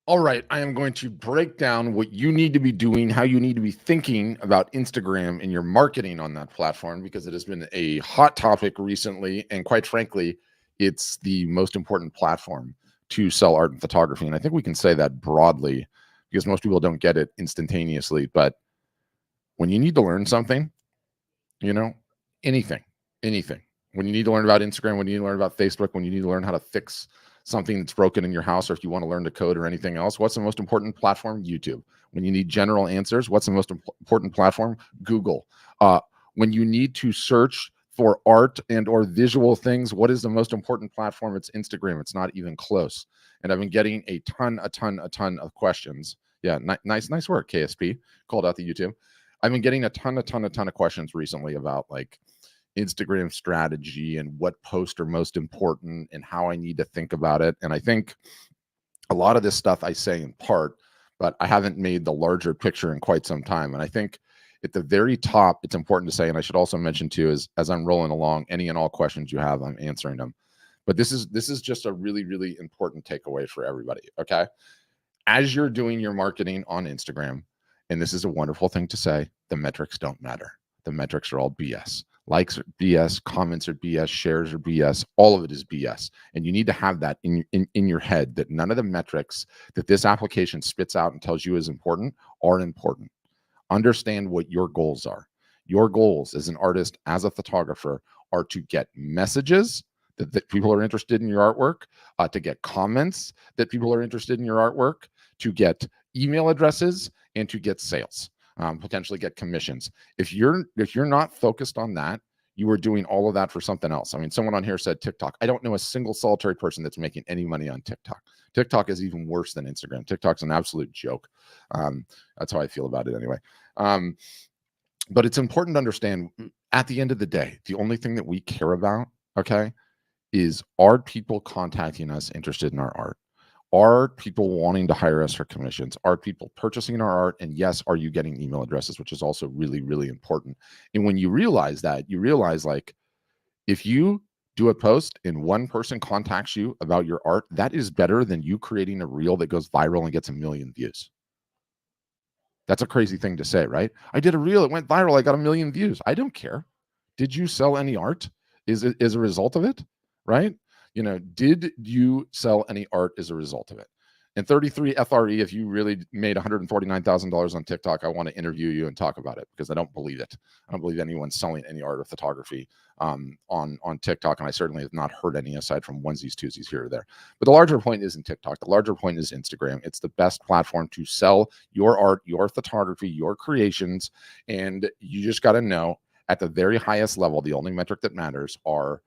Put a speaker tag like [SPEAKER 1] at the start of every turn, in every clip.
[SPEAKER 1] All right, I am going to break down what you need to be doing, how you need to be thinking about Instagram and your marketing on that platform, because it has been a hot topic recently. And quite frankly, it's the most important platform to sell art and photography. And I think we can say that broadly because most people don't get it instantaneously. But when you need to learn something, you know, anything, anything. When you need to learn about Instagram, when you need to learn about Facebook, when you need to learn how to fix something that's broken in your house, or if you want to learn to code or anything else, what's the most important platform? YouTube. When you need general answers, what's the most important platform? Google. When you need to search for art and or visual things, what is the most important platform? It's Instagram. It's not even close. And I've been getting a ton of questions. Yeah, nice work, KSP. Called out the YouTube. I've been getting a ton of questions recently about like Instagram strategy and what posts are most important and how I need to think about it. And I think a lot of this stuff I say in part, but I haven't made the larger picture in quite some time. And I think at the very top, it's important to say, and I should also mention too, is as I'm rolling along, any and all questions you have, I'm answering them. But this is just a really important takeaway for everybody. Okay. As you're doing your marketing on Instagram, and this is a wonderful thing to say, the metrics don't matter. The metrics are all BS. Likes are BS, comments are BS, shares are BS, all of it is BS. And you need to have that in your head that none of the metrics that this application spits out and tells you is important are important. Understand what your goals are. Your goals as an artist, as a photographer, are to get messages that people are interested in your artwork, to get comments that people are interested in your artwork, to get email addresses, and to get sales, potentially get commissions. If you're not focused on that, you are doing all of that for something else. I mean, someone on here said TikTok. I don't know a single solitary person that's making any money on TikTok. TikTok is even worse than Instagram. TikTok's an absolute joke. That's how I feel about it anyway. But it's important to understand at the end of the day, the only thing that we care about, okay, is are people contacting us interested in our art? Are people wanting to hire us for commissions? Are people purchasing our art? And yes, are you getting email addresses, which is also really important. And when you realize that, you realize like if you do a post and one person contacts you about your art, that is better than you creating a reel that goes viral and gets 1 million views. That's a crazy thing to say, right? I did a reel, it went viral, I got 1 million views. I don't care. Did you sell any art as a result of it? Right? You know, did you sell any art as a result of it? And 33 FRE, if you really made $149,000 on TikTok, I want to interview you and talk about it because I don't believe it. I don't believe anyone's selling any art or photography on TikTok, and I certainly have not heard any aside from onesies, twosies here or there. But the larger point isn't TikTok. The larger point is Instagram. It's the best platform to sell your art, your photography, your creations, and you just got to know at the very highest level, the only metric that matters are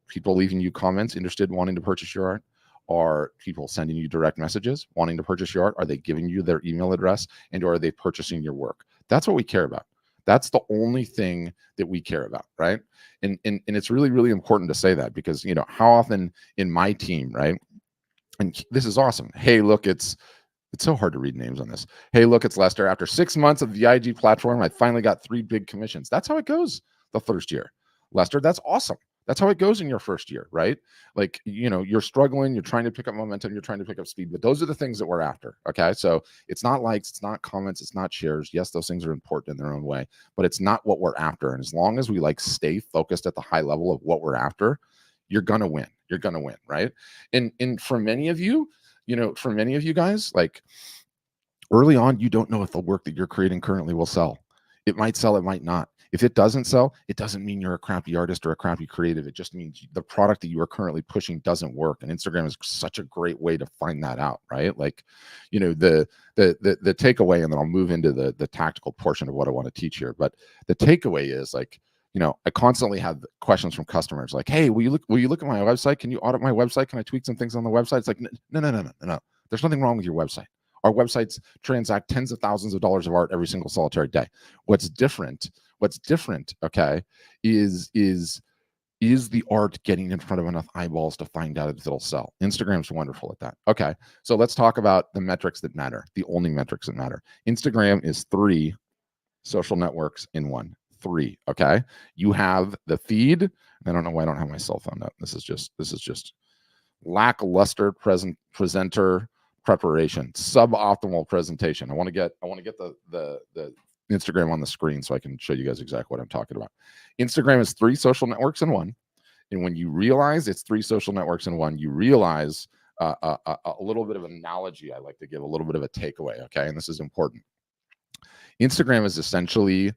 [SPEAKER 1] people leaving you comments interested in wanting to purchase your art. Are people sending you direct messages wanting to purchase your art? Are they giving you their email address? And or are they purchasing your work? That's what we care about. That's the only thing that we care about, right? And it's really important to say that because, you know, how often in my team, right? And this is awesome. Hey, look, it's so hard to read names on this. Hey, look, it's Lester. After 6 months of the IG platform, I finally got 3 big commissions. That's how it goes the first year. Lester, that's awesome. That's how it goes in your first year, right? Like, you know, you're struggling, you're trying to pick up momentum, you're trying to pick up speed, but those are the things that we're after. Okay. So it's not likes, it's not comments, it's not shares. Yes, those things are important in their own way, but it's not what we're after. And as long as we like stay focused at the high level of what we're after, you're gonna win. You're gonna win, right? And for many of you, you know, for many of you guys, like early on, you don't know if the work that you're creating currently will sell. It might sell, it might not. If it doesn't sell, it doesn't mean you're a crappy artist or a crappy creative. It just means the product that you are currently pushing doesn't work. And Instagram is such a great way to find that out, right? Like, you know, the takeaway, and then I'll move into the tactical portion of what I want to teach here. But the takeaway is like, you know, I constantly have questions from customers like, hey, will you look at my website? Can you audit my website? Can I tweak some things on the website? It's like, no. There's nothing wrong with your website. Our websites transact tens of thousands of dollars of art every single solitary day. What's different, okay, is the art getting in front of enough eyeballs to find out if it'll sell? Instagram's wonderful at that. Okay, so let's talk about the metrics that matter, the only metrics that matter. Instagram is 3 social networks in one. 3, okay? You have the feed. I don't know why I don't have my cell phone up. This is just lackluster presenter preparation, suboptimal presentation. I want to get the Instagram on the screen so I can show you guys exactly what I'm talking about. Instagram is 3 social networks in one. And when you realize it's 3 social networks in one, you realize a little bit of an analogy I like to give, a little bit of a takeaway, okay? And this is important. Instagram is essentially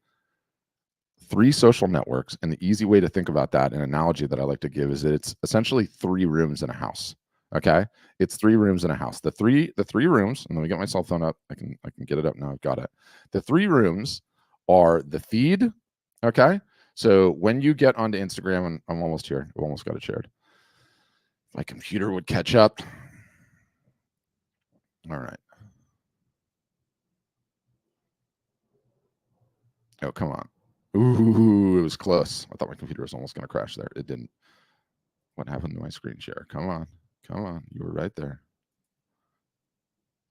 [SPEAKER 1] 3 social networks, and the easy way to think about that, an analogy that I like to give, is that it's essentially 3 rooms in a house, okay? It's 3 rooms in a house. The three rooms, and let me get my cell phone up. I can get it up now. I've got it. The 3 rooms are the feed, okay? So when you get onto Instagram, and I'm almost here. I've almost got it shared. If my computer would catch up. All right. Oh, come on. Ooh, it was close. I thought my computer was almost going to crash there. It didn't. What happened to my screen share? Come on. Come on. You were right there.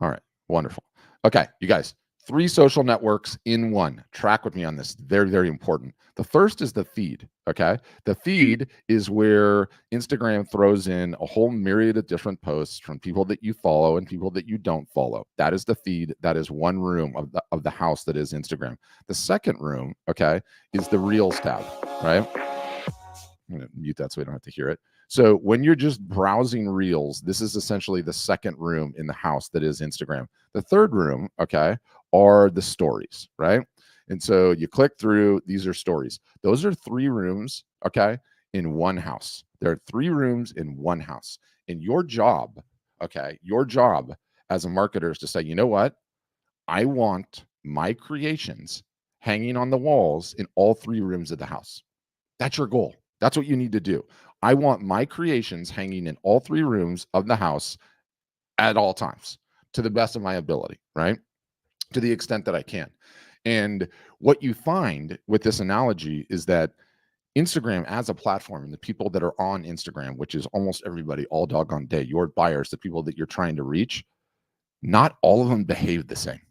[SPEAKER 1] All right. Wonderful. Okay, you guys, 3 social networks in one. Track with me on this. Very, very important. The first is the feed, okay? The feed is where Instagram throws in a whole myriad of different posts from people that you follow and people that you don't follow. That is the feed. That is one room of the house that is Instagram. The second room, okay, is the Reels tab, right? I'm going to mute that so we don't have to hear it. So when you're just browsing Reels, this is essentially the second room in the house that is Instagram. The third room, okay, are the stories, right? And so you click through, these are stories. Those are 3 rooms, okay, in one house. There are 3 rooms in one house. And your job, okay, your job as a marketer is to say, you know what? I want my creations hanging on the walls in all 3 rooms of the house. That's your goal. That's what you need to do. I want my creations hanging in all 3 rooms of the house at all times to the best of my ability, right? To the extent that I can. And what you find with this analogy is that Instagram as a platform, and the people that are on Instagram, which is almost everybody all doggone day, your buyers, the people that you're trying to reach, not all of them behave the same.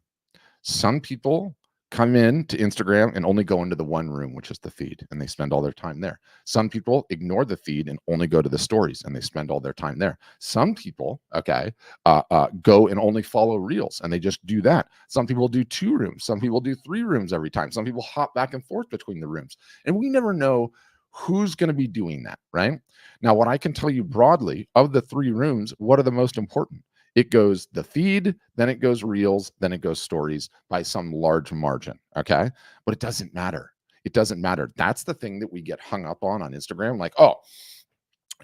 [SPEAKER 1] Some people come in to Instagram and only go into the one room, which is the feed, and they spend all their time there. Some people ignore the feed and only go to the stories, and they spend all their time there. Some people, okay, go and only follow Reels, and they just do that. Some people do 2 rooms. Some people do 3 rooms every time. Some people hop back and forth between the rooms, and we never know who's going to be doing that, right? Now, what I can tell you broadly, of the 3 rooms, what are the most important? It goes the feed, then it goes Reels, then it goes stories by some large margin, okay? But it doesn't matter. It doesn't matter. That's the thing that we get hung up on Instagram. Like, oh,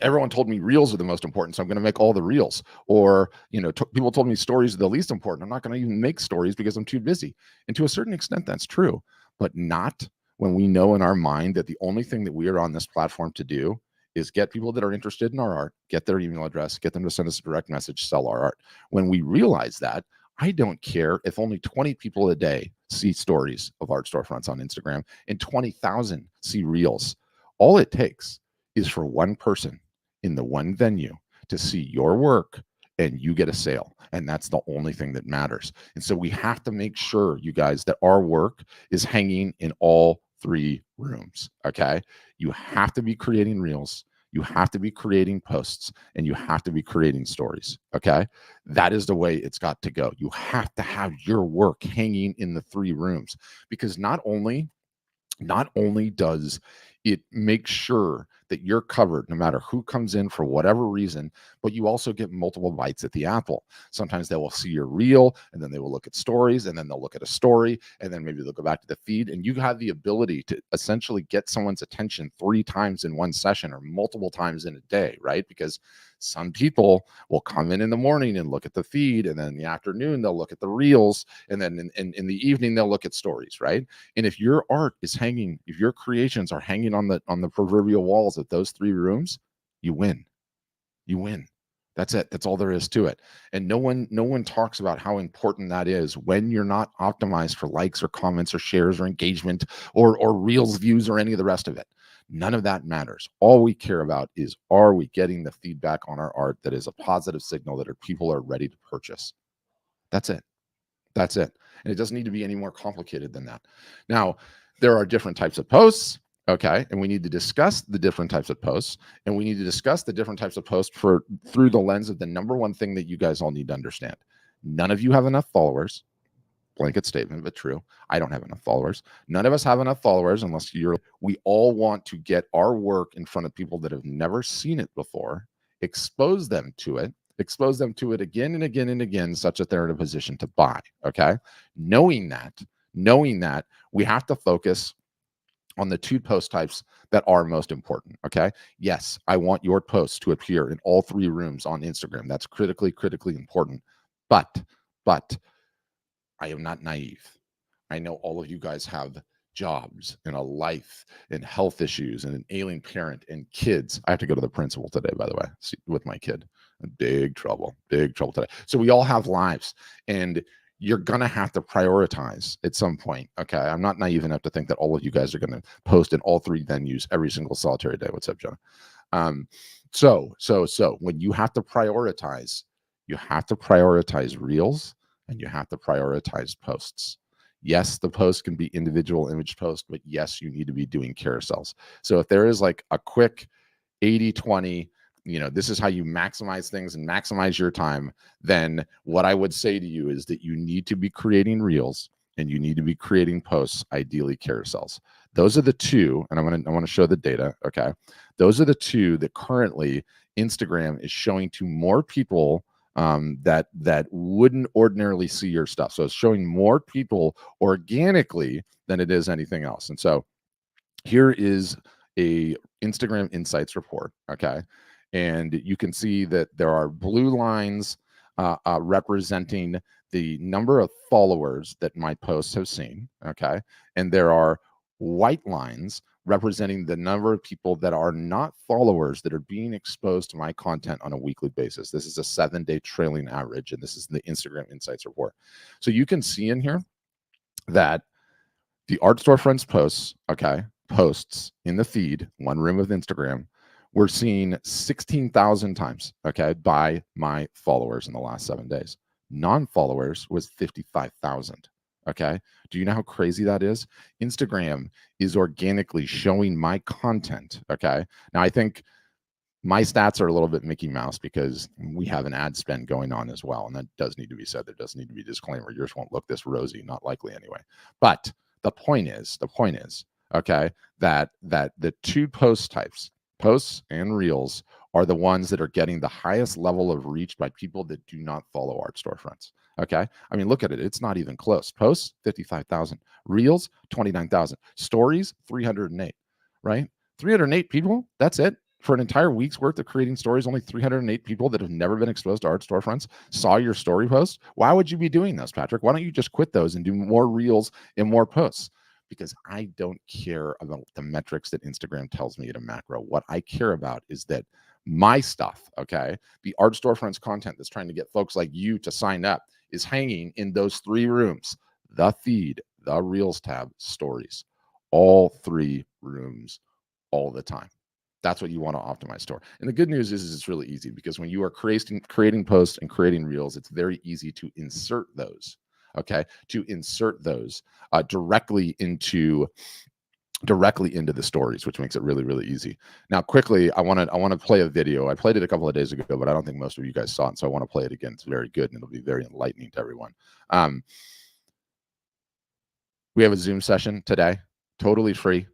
[SPEAKER 1] everyone told me Reels are the most important, so I'm going to make all the Reels. Or, you know, people told me stories are the least important. I'm not going to even make stories because I'm too busy. And to a certain extent, that's true, but not when we know in our mind that the only thing that we are on this platform to do is get people that are interested in our art, get their email address, get them to send us a direct message, sell our art. When we realize that, I don't care if only 20 people a day see stories of art storefronts on Instagram and 20,000 see Reels. All it takes is for one person in the one venue to see your work and you get a sale. And that's the only thing that matters. And so we have to make sure, you guys, that our work is hanging in all 3 rooms, okay? You have to be creating Reels, you have to be creating posts, and you have to be creating stories, okay? That is the way it's got to go. You have to have your work hanging in the 3 rooms, because not only does it make sure that you're covered no matter who comes in for whatever reason, but you also get multiple bites at the apple. Sometimes they will see your reel, and then they will look at stories, and then they'll look at a story, and then maybe they'll go back to the feed, and you have the ability to essentially get someone's attention 3 times in one session or multiple times in a day, right? Because some people will come in the morning and look at the feed, and then in the afternoon they'll look at the reels, and then in the evening they'll look at stories, right? And if your art is hanging, if your creations are hanging on the proverbial walls of those 3 rooms, you win. You win. That's it. That's all there is to it. And no one talks about how important that is when you're not optimized for likes or comments or shares or engagement or Reels views or any of the rest of it. None of that matters. All we care about is, are we getting the feedback on our art that is a positive signal that people are ready to purchase? That's it. That's it. And it doesn't need to be any more complicated than that. Now, there are different types of posts. Okay. And we need to discuss the different types of posts, and we need to discuss the different types of posts through the lens of the number one thing that you guys all need to understand. None of you have enough followers. Blanket statement, but true. I don't have enough followers. None of us have enough followers unless we all want to get our work in front of people that have never seen it before, expose them to it again and again and again, such that they're in a position to buy. Okay. Knowing that, we have to focus on the two post types that are most important. Okay. Yes, I want your posts to appear in all three rooms on Instagram. That's critically important. But I am not naive. I know all of you guys have jobs and a life and health issues and an ailing parent and kids. I have to go to the principal today, by the way, with my kid. Big trouble today. So we all have lives, and you're going to have to prioritize at some point. Okay. I'm not naive enough to think that all of you guys are going to post in all three venues every single solitary day. What's up, John? So when you have to prioritize reels, and you have to prioritize posts. Yes, the post can be individual image posts, but yes, you need to be doing carousels. So if there is like a quick 80-20, this is how you maximize things and maximize your time, then what I would say to you is that you need to be creating reels and you need to be creating posts, ideally carousels. Those are the two, and I want to show the data. Okay. Those are the two that currently Instagram is showing to more people that wouldn't ordinarily see your stuff. So it's showing more people organically than it is anything else. And so here is a Instagram Insights report. Okay. And you can see that there are blue lines representing the number of followers that my posts have seen. Okay. And there are white lines representing the number of people that are not followers that are being exposed to my content on a weekly basis. This is a 7-day trailing average, and this is the Instagram Insights report. So you can see in here that the Art Storefronts posts in the feed, one room of Instagram, we're seeing 16,000 times, by my followers in the last 7 days. Non-followers was 55,000. Okay. Do you know how crazy that is? Instagram is organically showing my content. Okay. Now I think my stats are a little bit Mickey Mouse because we have an ad spend going on as well. And that does need to be said. There does need to be a disclaimer. Yours won't look this rosy, not likely anyway. But the point is, okay, that the two post types, posts and reels, are the ones that are getting the highest level of reach by people that do not follow Art Storefronts. Okay. I mean, look at it. It's not even close. Posts, 55,000. Reels, 29,000. Stories, 308, right? 308 people. That's it. For an entire week's worth of creating stories, only 308 people that have never been exposed to Art Storefronts saw your story post. Why would you be doing this, Patrick? Why don't you just quit those and do more reels and more posts? Because I don't care about the metrics that Instagram tells me at a macro. What I care about is that my stuff, okay, the Art Storefronts content that's trying to get folks like you to sign up, is hanging in those three rooms: the feed, the Reels tab, stories, all three rooms all the time. That's what you want to optimize for. And the good news is it's really easy, because when you are creating posts and creating reels, it's very easy to insert those, directly into the stories, which makes it really, really easy. Now, quickly, I want to play a video. I played it a couple of days ago, but I don't think most of you guys saw it, so I want to play it again. It's very good, and it'll be very enlightening to everyone. We have a Zoom session today, totally free,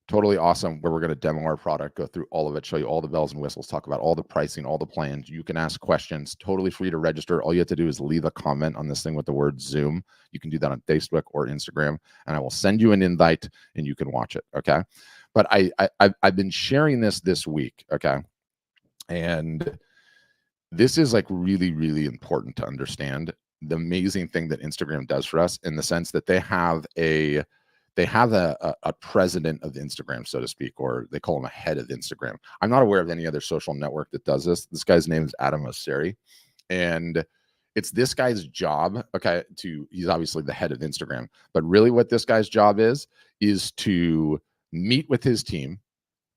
[SPEAKER 1] totally awesome, where we're going to demo our product, go through all of it, show you all the bells and whistles, talk about all the pricing, all the plans. You can ask questions, totally free to register. All you have to do is leave a comment on this thing with the word Zoom. You can do that on Facebook or Instagram, and I will send you an invite and you can watch it. Okay. But I've been sharing this week. Okay. And this is like really, really important to understand the amazing thing that Instagram does for us, in the sense that they have a president of Instagram, so to speak, or they call him a head of Instagram. I'm not aware of any other social network that does this. This guy's name is Adam Mosseri, and it's this guy's job. Okay, he's obviously the head of Instagram, but really what this guy's job is to meet with his team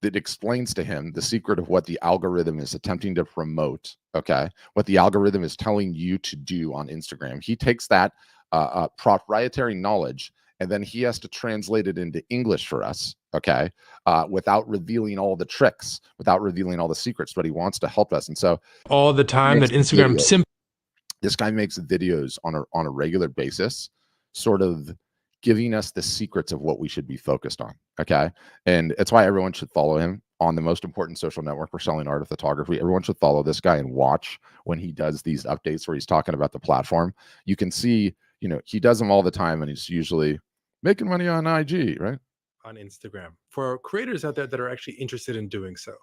[SPEAKER 1] that explains to him the secret of what the algorithm is attempting to promote. Okay, what the algorithm is telling you to do on Instagram. He takes that proprietary knowledge and then he has to translate it into English for us, okay, without revealing all the tricks, without revealing all the secrets, but he wants to help us. And so
[SPEAKER 2] all the time that Instagram
[SPEAKER 1] this guy makes videos on a regular basis, sort of giving us the secrets of what we should be focused on, okay? And it's why everyone should follow him on the most important social network for selling art of photography. Everyone should follow this guy and watch when he does these updates where he's talking about the platform. You can see, you know, he does them all the time, and he's usually making money on IG, right?
[SPEAKER 2] On Instagram for creators out there that are actually interested in doing so.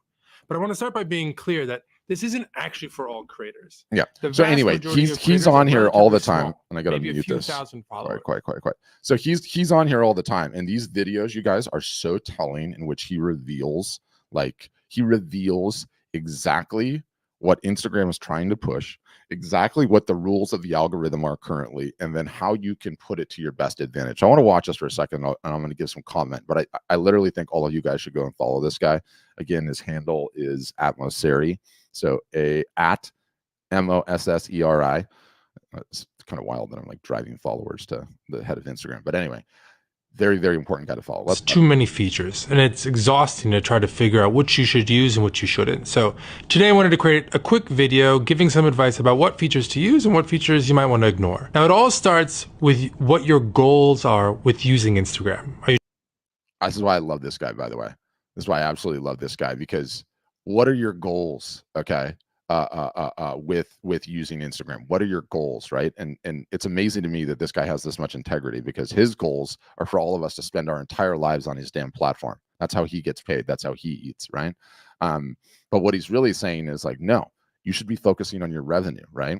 [SPEAKER 2] But I want to start by being clear that this isn't actually for all creators.
[SPEAKER 1] Yeah. So anyway, he's on here all the time,
[SPEAKER 2] small,
[SPEAKER 1] and I got to mute this. Quite. So he's on here all the time, and these videos, you guys, are so telling, in which he reveals exactly what Instagram is trying to push, exactly what the rules of the algorithm are currently, and then how you can put it to your best advantage. I want to watch this for a second, and I'm going to give some comment, but I literally think all of you guys should go and follow this guy. Again, his handle is @Mosseri. So at Mosseri. It's kind of wild that I'm like driving followers to the head of Instagram. But anyway, very, very important guy to follow.
[SPEAKER 2] It's too many features, and it's exhausting to try to figure out which you should use and which you shouldn't. So today I wanted to create a quick video giving some advice about what features to use and what features you might want to ignore. Now, it all starts with what your goals are with using Instagram.
[SPEAKER 1] This is why I love this guy, by the way. This is why I absolutely love this guy, because what are your goals, okay, with using Instagram? What are your goals, right? And it's amazing to me that this guy has this much integrity, because his goals are for all of us to spend our entire lives on his damn platform. That's how he gets paid. That's how he eats, right? But what he's really saying is like, no, you should be focusing on your revenue, right?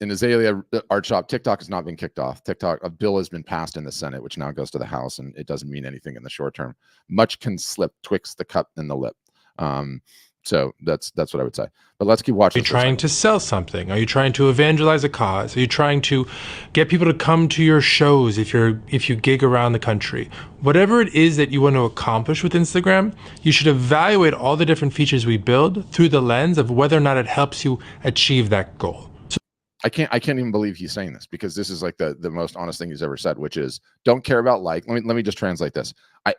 [SPEAKER 1] In Azalea Art Shop, TikTok has not been kicked off. A bill has been passed in the Senate, which now goes to the House, and it doesn't mean anything in the short term. Much can slip twixt the cup and the lip. So that's what I would say. But let's keep watching.
[SPEAKER 2] Are you trying to sell something? Are you trying to evangelize a cause? Are you trying to get people to come to your shows if you gig around the country? Whatever it is that you want to accomplish with Instagram, you should evaluate all the different features we build through the lens of whether or not it helps you achieve that goal.
[SPEAKER 1] I can't even believe he's saying this, because this is like the most honest thing he's ever said, which is, don't care about let me just translate this.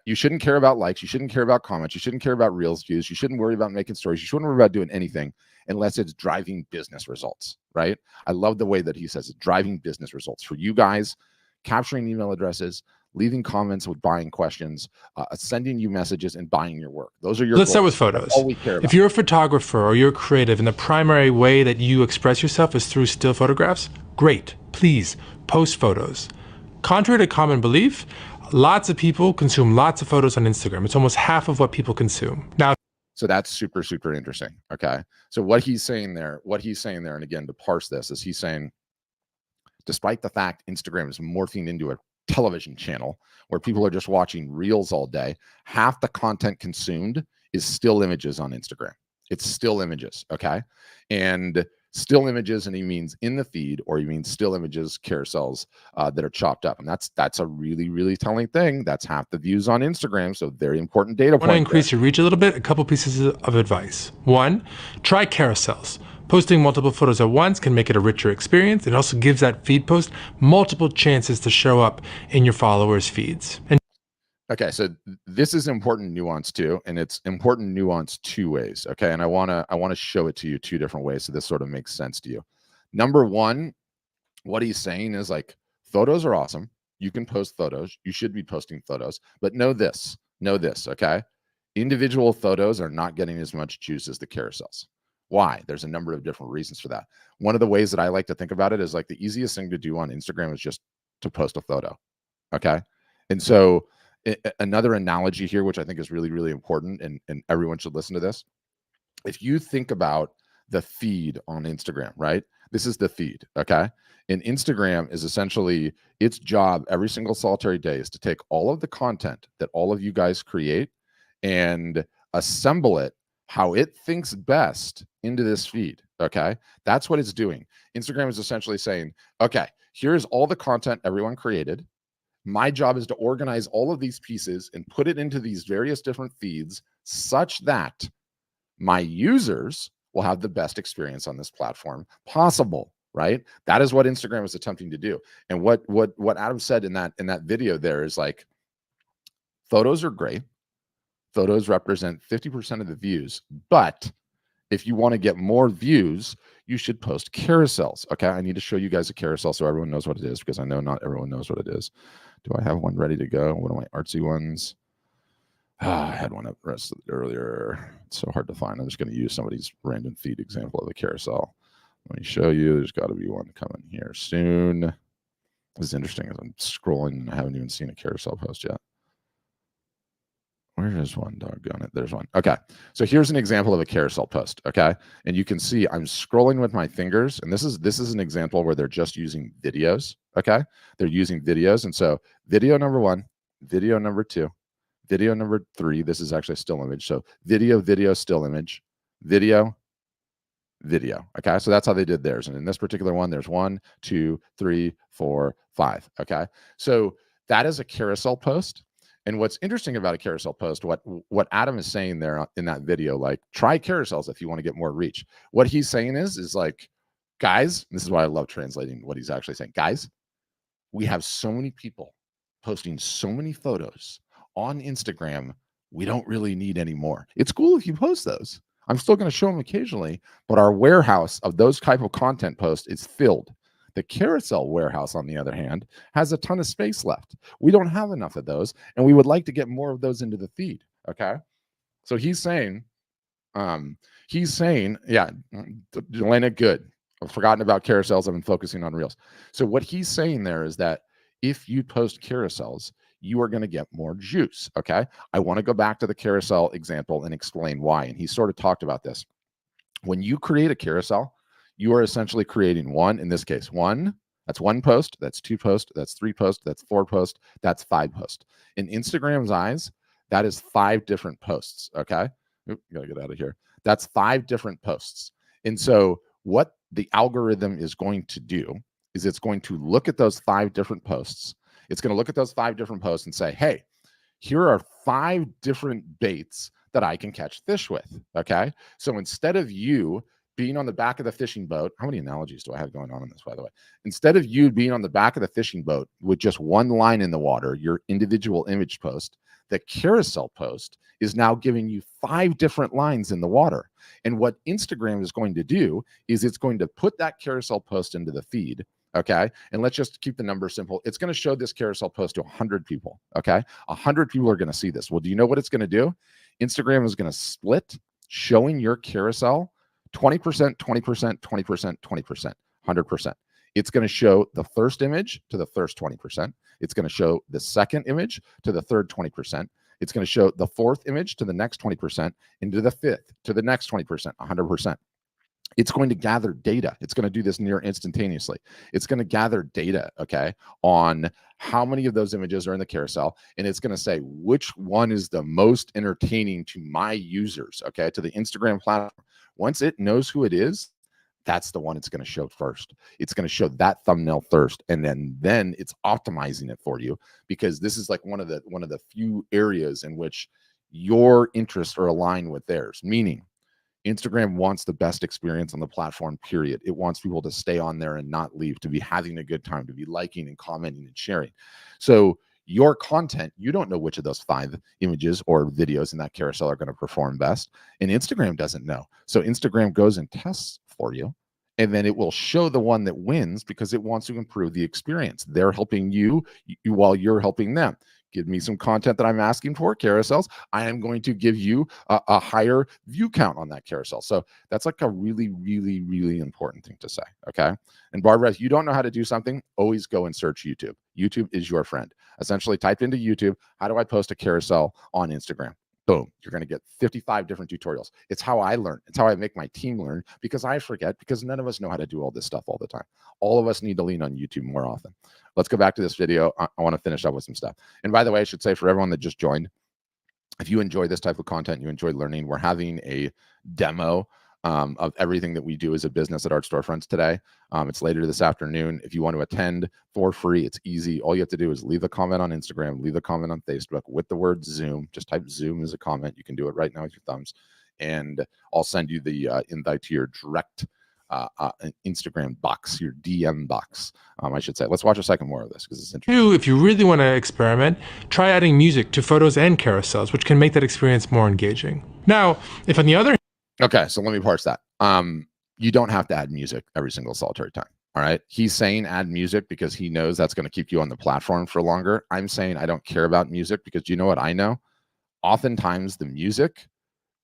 [SPEAKER 1] You shouldn't care about likes, you shouldn't care about comments, you shouldn't care about Reels views, you shouldn't worry about making stories, you shouldn't worry about doing anything unless it's driving business results, right? I love the way that he says it, driving business results for you guys, capturing email addresses, leaving comments with buying questions, sending you messages, and buying your work. Those are your
[SPEAKER 2] Let's
[SPEAKER 1] goals.
[SPEAKER 2] start with photos.
[SPEAKER 1] All we care about.
[SPEAKER 2] If you're a photographer or you're creative and the primary way that you express yourself is through still photographs, great. Please post photos. Contrary to common belief, lots of people consume lots of photos on Instagram. It's almost half of what people consume. Now,
[SPEAKER 1] so that's super, super interesting. Okay. So what he's saying there, and again, to parse this, is he's saying, despite the fact Instagram is morphing into a television channel where people are just watching Reels all day, half the content consumed is still images on Instagram. It's still images, okay? And still images, and he means in the feed, or he means still images, carousels that are chopped up. And that's a really, really telling thing. That's half the views on Instagram, so very important data point.
[SPEAKER 2] Want to increase your reach a little bit? A couple pieces of advice. One, try carousels. Posting multiple photos at once can make it a richer experience. It also gives that feed post multiple chances to show up in your followers' feeds.
[SPEAKER 1] Okay, so this is important nuance too, and it's important nuance two ways. Okay, and I wanna show it to you two different ways, so this sort of makes sense to you. Number one, what he's saying is like, photos are awesome. You can post photos. You should be posting photos, but know this. Okay, individual photos are not getting as much juice as the carousels. Why? There's a number of different reasons for that. One of the ways that I like to think about it is like, the easiest thing to do on Instagram is just to post a photo. Okay. And so another analogy here, which I think is really, really important, and everyone should listen to this. If you think about the feed on Instagram, right? This is the feed. Okay. And Instagram is essentially, its job every single solitary day is to take all of the content that all of you guys create and assemble it how it thinks best into this feed. Okay. That's what it's doing. Instagram is essentially saying, okay, here's all the content everyone created. My job is to organize all of these pieces and put it into these various different feeds such that my users will have the best experience on this platform possible, right? That is what Instagram is attempting to do. And what Adam said in that video there is like, photos are great. Photos represent 50% of the views, but if you want to get more views, you should post carousels. Okay, I need to show you guys a carousel so everyone knows what it is, because I know not everyone knows what it is. Do I have one ready to go? One of my artsy ones. I had one up earlier. It's so hard to find. I'm just going to use somebody's random feed example of the carousel. Let me show you. There's got to be one coming here soon. This is interesting as I'm scrolling and I haven't even seen a carousel post yet. Where is one? Doggone it. There's one. Okay. So here's an example of a carousel post. Okay. And you can see I'm scrolling with my fingers. And this is an example where they're just using videos. Okay. They're using videos. And so video number 1, video number 2, video number 3. This is actually a still image. So video, still image, video. Okay. So that's how they did theirs. And in this particular one, there's 1, 2, 3, 4, 5. Okay. So that is a carousel post. And what's interesting about a carousel post, what Adam is saying there in that video, like, try carousels if you want to get more reach. What he's saying is like, guys, this is why I love translating what he's actually saying. Guys, we have so many people posting so many photos on Instagram. We don't really need any more. It's cool if you post those. I'm still going to show them occasionally, but our warehouse of those type of content posts is filled. The carousel warehouse, on the other hand, has a ton of space left. We don't have enough of those, and we would like to get more of those into the feed. Okay, so he's saying, yeah, Delana, good. I've forgotten about carousels. I've been focusing on reels. So what he's saying there is that if you post carousels, you are going to get more juice. Okay, I want to go back to the carousel example and explain why. And he sort of talked about this. When you create a carousel, you are essentially creating one, in this case, that's 1 post, that's 2 posts, that's 3 posts, that's 4 posts, that's 5 posts. In Instagram's eyes, that is 5 different posts, okay? Oop, gotta get out of here. That's 5 different posts. And so what the algorithm is going to do is it's going to look at those 5 different posts. It's going to look at those 5 different posts and say, hey, here are 5 different baits that I can catch fish with, okay? So instead of you being on the back of the fishing boat, how many analogies do I have going on in this, by the way? Instead of you being on the back of the fishing boat with just 1 line in the water, your individual image post, the carousel post is now giving you 5 different lines in the water. And what Instagram is going to do is it's going to put that carousel post into the feed. Okay. And let's just keep the number simple. It's going to show this carousel post to 100 people. Okay. 100 people are going to see this. Well, do you know what it's going to do? Instagram is going to split showing your carousel 20%, 20%, 20%, 20%, 100%. It's going to show the first image to the first 20%. It's going to show the second image to the third 20%. It's going to show the fourth image to the next 20%, and to the fifth to the next 20%, 100%. It's going to gather data. It's going to do this near instantaneously. It's going to gather data, okay, on how many of those images are in the carousel, and it's going to say which one is the most entertaining to my users, okay, to the Instagram platform. Once it knows who it is, that's the one it's going to show first. It's going to show that thumbnail first, and then it's optimizing it for you, because this is like one of the few areas in which your interests are aligned with theirs. Meaning, Instagram wants the best experience on the platform, period. It wants people to stay on there and not leave, to be having a good time, to be liking and commenting and sharing. So your content, you don't know which of those 5 images or videos in that carousel are going to perform best. And Instagram doesn't know. So Instagram goes and tests for you, and then it will show the one that wins because it wants to improve the experience. They're helping you while you're helping them. Give me some content that I'm asking for, carousels. I am going to give you a higher view count on that carousel. So that's like a really, really, really important thing to say, okay? And Barbara, if you don't know how to do something, always go and search YouTube. YouTube is your friend. Essentially, type into YouTube, how do I post a carousel on Instagram? Boom, you're going to get 55 different tutorials. It's how I learn. It's how I make my team learn, because I forget, because none of us know how to do all this stuff all the time. All of us need to lean on YouTube more often. Let's go back to this video. I want to finish up with some stuff. And by the way, I should say, for everyone that just joined, if you enjoy this type of content, you enjoy learning, we're having a demo of everything that we do as a business at Art Storefronts today. It's later this afternoon. If you want to attend for free, it's easy. All you have to do is leave a comment on Instagram, leave a comment on Facebook with the word Zoom. Just type Zoom as a comment. You can do it right now with your thumbs. And I'll send you the invite to your direct an Instagram box, your DM box, I should say. Let's watch a second more of this because it's interesting.
[SPEAKER 2] Two, if you really want to experiment, try adding music to photos and carousels, which can make that experience more engaging. Now, if on the other
[SPEAKER 1] Okay, so let me parse that. You don't have to add music every single solitary time. All right. He's saying add music because he knows that's going to keep you on the platform for longer. I'm saying I don't care about music because you know what I know? Oftentimes the music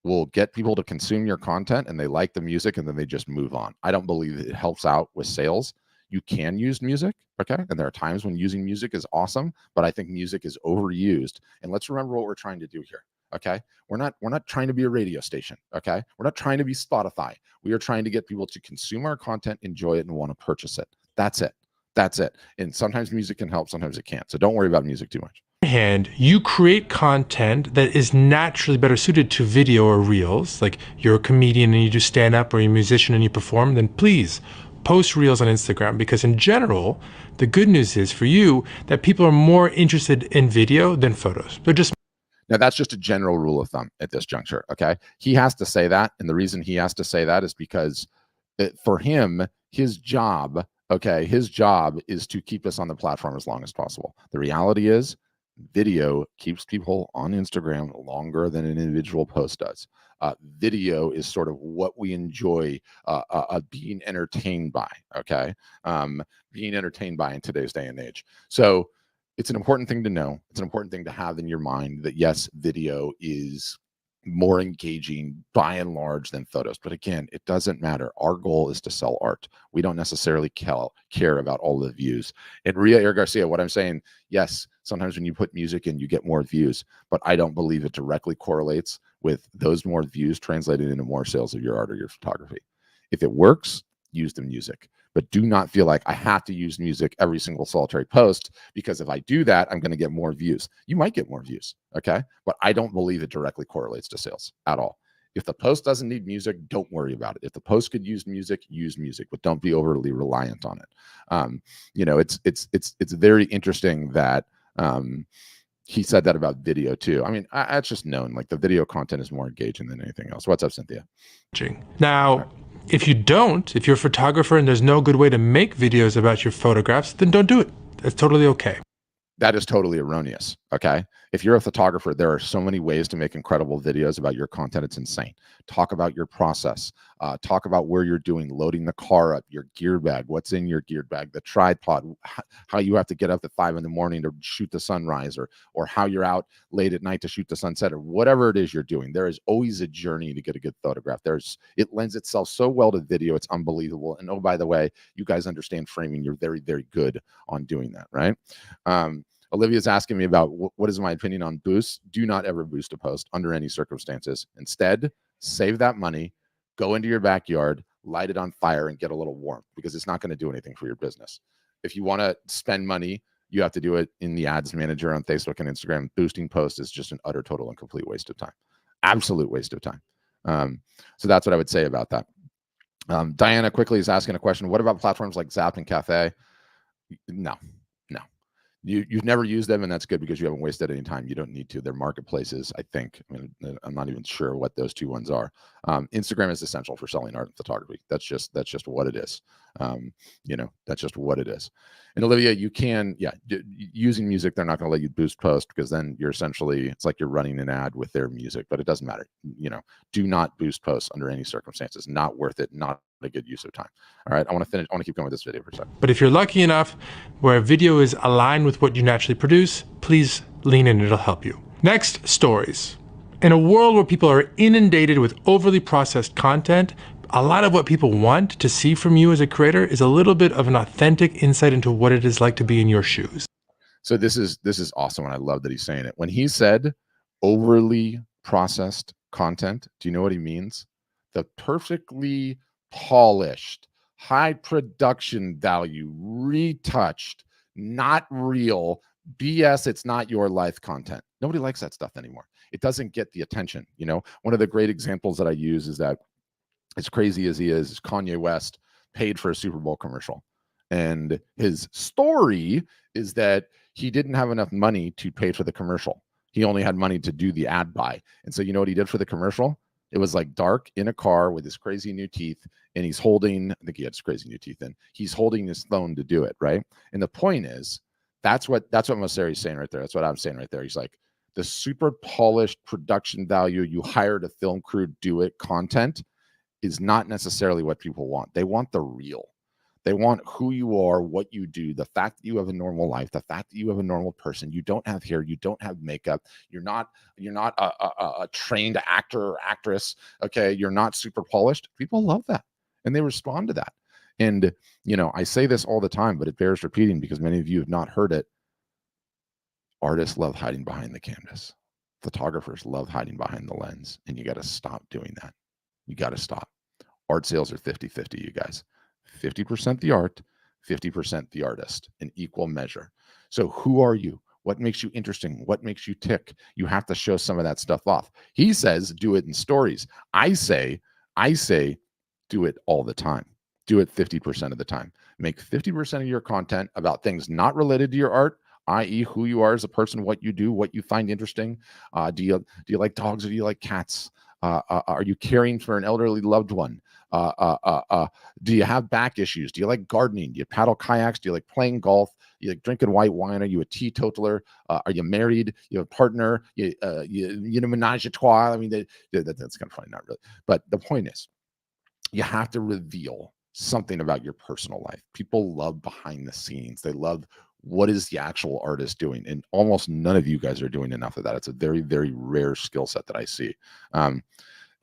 [SPEAKER 1] will get people to consume your content and they like the music and then they just move on. I don't believe it helps out with sales. You can use music, okay? And there are times when using music is awesome, but I think music is overused. And let's remember what we're trying to do here. Okay, we're not trying to be a radio station. Okay, we're not trying to be Spotify. We are trying to get people to consume our content, enjoy it, and want to purchase it. That's it. That's it. And sometimes music can help, sometimes it can't. So don't worry about music too much.
[SPEAKER 2] Hand, you create content that is naturally better suited to video or reels, like you're a comedian and you do stand up, or you're a musician and you perform, then please post reels on Instagram, because in general, the good news is for you that people are more interested in video than photos. They're just
[SPEAKER 1] Now, that's just a general rule of thumb at this juncture, okay? He has to say that, and the reason he has to say that is because for him, his job, okay, his job is to keep us on the platform as long as possible. The reality is video keeps people on Instagram longer than an individual post does. Video is sort of what we enjoy being entertained by, okay? Being entertained by in today's day and age. So it's an important thing to know. It's an important thing to have in your mind that yes, video is more engaging by and large than photos. But again, it doesn't matter. Our goal is to sell art. We don't necessarily care about all the views. And Ria Air Garcia, what I'm saying, yes, sometimes when you put music in, you get more views, but I don't believe it directly correlates with those more views translated into more sales of your art or your photography. If it works, use the music. But do not feel like I have to use music every single solitary post, because if I do that, I'm going to get more views. You might get more views, okay? But I don't believe it directly correlates to sales at all. If the post doesn't need music, don't worry about it. If the post could use music, but don't be overly reliant on it. You know, it's very interesting that he said that about video too. I mean, it's just known, like the video content is more engaging than anything else. What's up, Cynthia?
[SPEAKER 2] Now, if you're a photographer and there's no good way to make videos about your photographs, then don't do it. That's totally okay.
[SPEAKER 1] That is totally erroneous. Okay. If you're a photographer, there are so many ways to make incredible videos about your content. It's insane. Talk about your process. Talk about where you're doing, loading the car up, your gear bag, what's in your gear bag, the tripod, how you have to get up at 5 a.m. to shoot the sunrise, or how you're out late at night to shoot the sunset, or whatever it is you're doing. There is always a journey to get a good photograph. It lends itself so well to video. It's unbelievable. And oh, by the way, you guys understand framing. You're very, very good on doing that, right? Olivia's asking me about what is my opinion on boosts. Do not ever boost a post under any circumstances. Instead, save that money, go into your backyard, light it on fire, and get a little warmth, because it's not going to do anything for your business. If you want to spend money, you have to do it in the ads manager on Facebook and Instagram. Boosting posts is just an utter, total, and complete waste of time. Absolute waste of time. So that's what I would say about that. Diana quickly is asking a question. What about platforms like Zap and Cafe? No. You've never used them, and that's good, because you haven't wasted any time. You don't need to. They're marketplaces, I think. I mean, I'm not even sure what those two ones are. Instagram is essential for selling art and photography. That's just what it is. You know, that's just what it is. And Olivia, you can, using music, they're not going to let you boost post, because then you're essentially, it's like you're running an ad with their music, but it doesn't matter. You know, do not boost posts under any circumstances. Not worth it. Not a good use of time. All right, I want to keep going with this video for a second.
[SPEAKER 2] But if you're lucky enough where video is aligned with what you naturally produce, please lean in, it'll help you. Next, stories. In a world where people are inundated with overly processed content, a lot of what people want to see from you as a creator is a little bit of an authentic insight into what it is like to be in your shoes.
[SPEAKER 1] So this is awesome, and I love that he's saying it. When he said overly processed content, do you know what he means? The perfectly polished, high production value, retouched, not real BS. It's not your life content. Nobody likes that stuff anymore. It doesn't get the attention. You know, one of the great examples that I use is that, as crazy as he is, Kanye West paid for a Super Bowl commercial. And his story is that he didn't have enough money to pay for the commercial. He only had money to do the ad buy. And so you know what he did for the commercial? It was like dark in a car with his crazy new teeth, and he's holding, I think he had his crazy new teeth in, he's holding his phone to do it, right? And the point is, that's what Mosseri's saying right there. That's what I'm saying right there. He's like, the super polished production value, you hired a film crew, do it content is not necessarily what people want. They want the real. They want who you are, what you do, the fact that you have a normal life, the fact that you have a normal person. You don't have hair, you don't have makeup, you're not a trained actor or actress. Okay, you're not super polished. People love that, and they respond to that. And I say this all the time, but it bears repeating because many of you have not heard it. Artists love hiding behind the canvas. Photographers love hiding behind the lens, and you got to stop doing that. You got to stop. Art sales are 50-50, you guys. 50% the art, 50% the artist, in equal measure. So who are you? What makes you interesting? What makes you tick? You have to show some of that stuff off. He says, do it in stories. I say, do it all the time. Do it 50% of the time. Make 50% of your content about things not related to your art, i.e. who you are as a person, what you do, what you find interesting. Do you like dogs or do you like cats? Are you caring for an elderly loved one? Do you have back issues? Do you like gardening? Do you paddle kayaks? Do you like playing golf? You like drinking white wine? Are you a teetotaler? Are you married? You have a partner? You menage a trois? I mean, that's kind of funny, not really. But the point is, you have to reveal something about your personal life. People love behind the scenes. They love what is the actual artist doing, and almost none of you guys are doing enough of that. It's a very, very rare skill set that I see.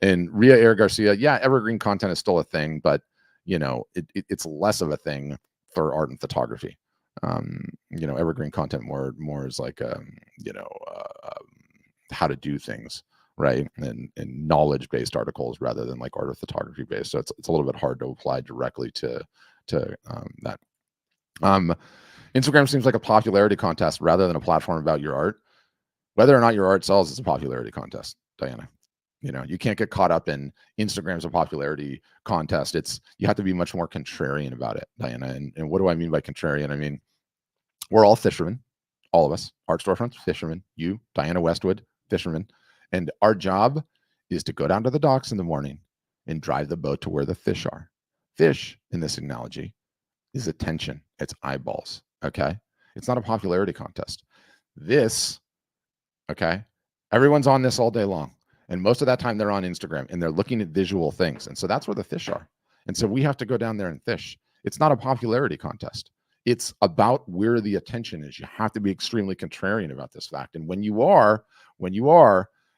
[SPEAKER 1] And Ria Air Garcia, yeah, evergreen content is still a thing, but it's less of a thing for art and photography. Evergreen content more is like how to do things, right? And knowledge-based articles rather than like art or photography based. So it's a little bit hard to apply directly to that. Instagram seems like a popularity contest rather than a platform about your art. Whether or not your art sells is a popularity contest, Diana. You can't get caught up in Instagram's a popularity contest. You have to be much more contrarian about it, Diana. And what do I mean by contrarian? I mean, we're all fishermen, all of us, art storefronts, fishermen, you, Diana Westwood, fishermen. And our job is to go down to the docks in the morning and drive the boat to where the fish are. Fish, in this analogy, is attention. It's eyeballs. Okay. It's not a popularity contest. Okay. Everyone's on this all day long. And most of that time they're on Instagram and they're looking at visual things. And so that's where the fish are. And so we have to go down there and fish. It's not a popularity contest. It's about where the attention is. You have to be extremely contrarian about this fact. And when you are,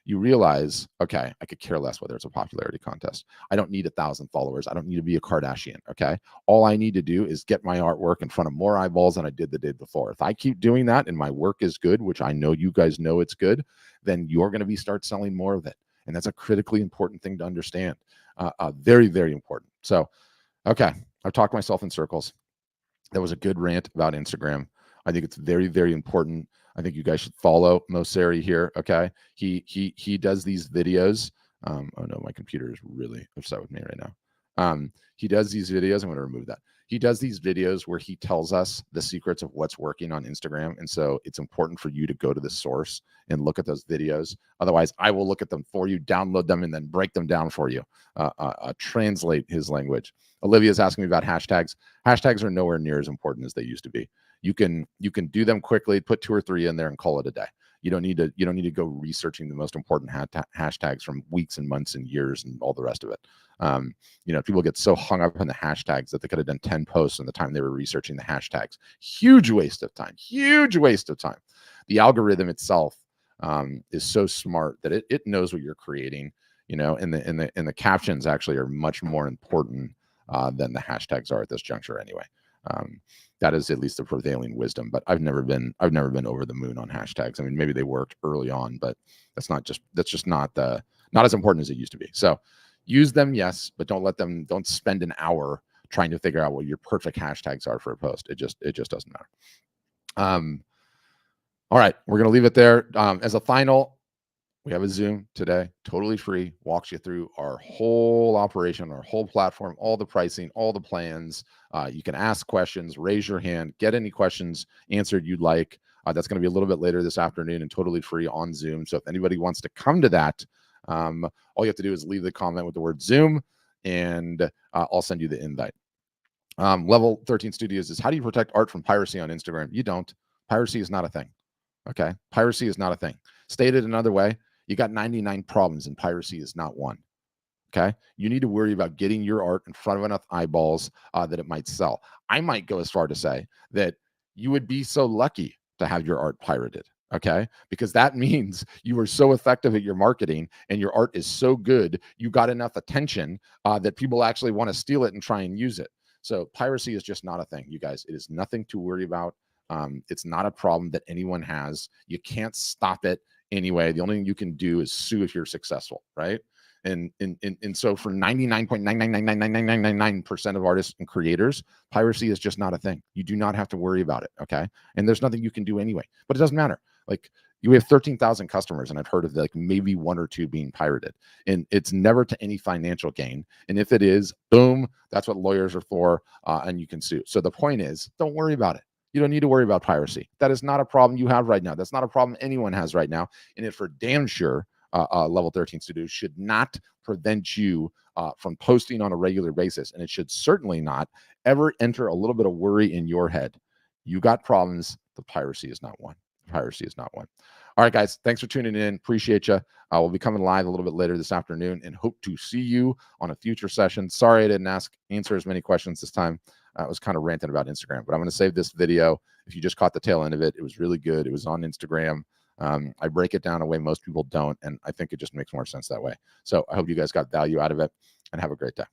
[SPEAKER 1] you realize, okay, I could care less whether it's a popularity contest. I don't need 1,000 followers. I don't need to be a Kardashian. Okay. All I need to do is get my artwork in front of more eyeballs than I did the day before. If I keep doing that and my work is good, which I know you guys know it's good, then you're going to start selling more of it. And that's a critically important thing to understand. Very, very important. So, okay. I've talked myself in circles. That was a good rant about Instagram. I think it's very, very important. I think you guys should follow Mosseri here. Okay. He does these videos. Oh no, my computer is really upset with me right now. He does these videos. I'm going to remove that. He does these videos where he tells us the secrets of what's working on Instagram. And so it's important for you to go to the source and look at those videos. Otherwise, I will look at them for you, download them, and then break them down for you, translate his language. Olivia's asking me about hashtags. Hashtags are nowhere near as important as they used to be. You can do them quickly, put 2 or 3 in there and call it a day. You don't need to go researching the most important hashtags from weeks and months and years and all the rest of it. People get so hung up on the hashtags that they could have done 10 posts in the time they were researching the hashtags. Huge waste of time. Huge waste of time. The algorithm itself is so smart that it knows what you're creating. And the captions actually are much more important than the hashtags are at this juncture anyway. That is at least the prevailing wisdom, but I've never been over the moon on hashtags. I mean, maybe they worked early on, but that's just not as important as it used to be. So use them, yes, but don't spend an hour trying to figure out what your perfect hashtags are for a post. It just doesn't matter. All right, we're going to leave it there. As a final, we have a Zoom today, totally free, walks you through our whole operation, our whole platform, all the pricing, all the plans. You can ask questions, raise your hand, get any questions answered you'd like. That's going to be a little bit later this afternoon and totally free on Zoom. So if anybody wants to come to that, All you have to do is leave the comment with the word Zoom, and I'll send you the invite. Level 13 Studios is, how do you protect art from piracy on Instagram? You don't. Piracy is not a thing. Okay. Piracy is not a thing. Stated another way, you got 99 problems and piracy is not one. Okay. You need to worry about getting your art in front of enough eyeballs that it might sell. I might go as far to say that you would be so lucky to have your art pirated. Okay. Because that means you were so effective at your marketing and your art is so good, you got enough attention that people actually want to steal it and try and use it. So piracy is just not a thing, you guys. It is nothing to worry about. It's not a problem that anyone has. You can't stop it anyway. The only thing you can do is sue if you're successful, right? And so for 99.9999999% of artists and creators, piracy is just not a thing. You do not have to worry about it, okay? And there's nothing you can do anyway. But it doesn't matter. Like, you have 13,000 customers, and I've heard of like maybe 1 or 2 being pirated, and it's never to any financial gain. And if it is, boom, that's what lawyers are for, and you can sue. So the point is, don't worry about it. You don't need to worry about piracy. That is not a problem you have right now. That's not a problem anyone has right now. And it for damn sure, Level 13 Studios should not prevent you from posting on a regular basis. And it should certainly not ever enter a little bit of worry in your head. You got problems. The piracy is not one. Piracy is not one. All right, guys, thanks for tuning in. Appreciate you. We'll be coming live a little bit later this afternoon and hope to see you on a future session. Sorry I didn't answer as many questions this time. I was kind of ranting about Instagram, but I'm going to save this video. If you just caught the tail end of it, it was really good. It was on Instagram. I break it down a way most people don't, and I think it just makes more sense that way. So I hope you guys got value out of it, and have a great day.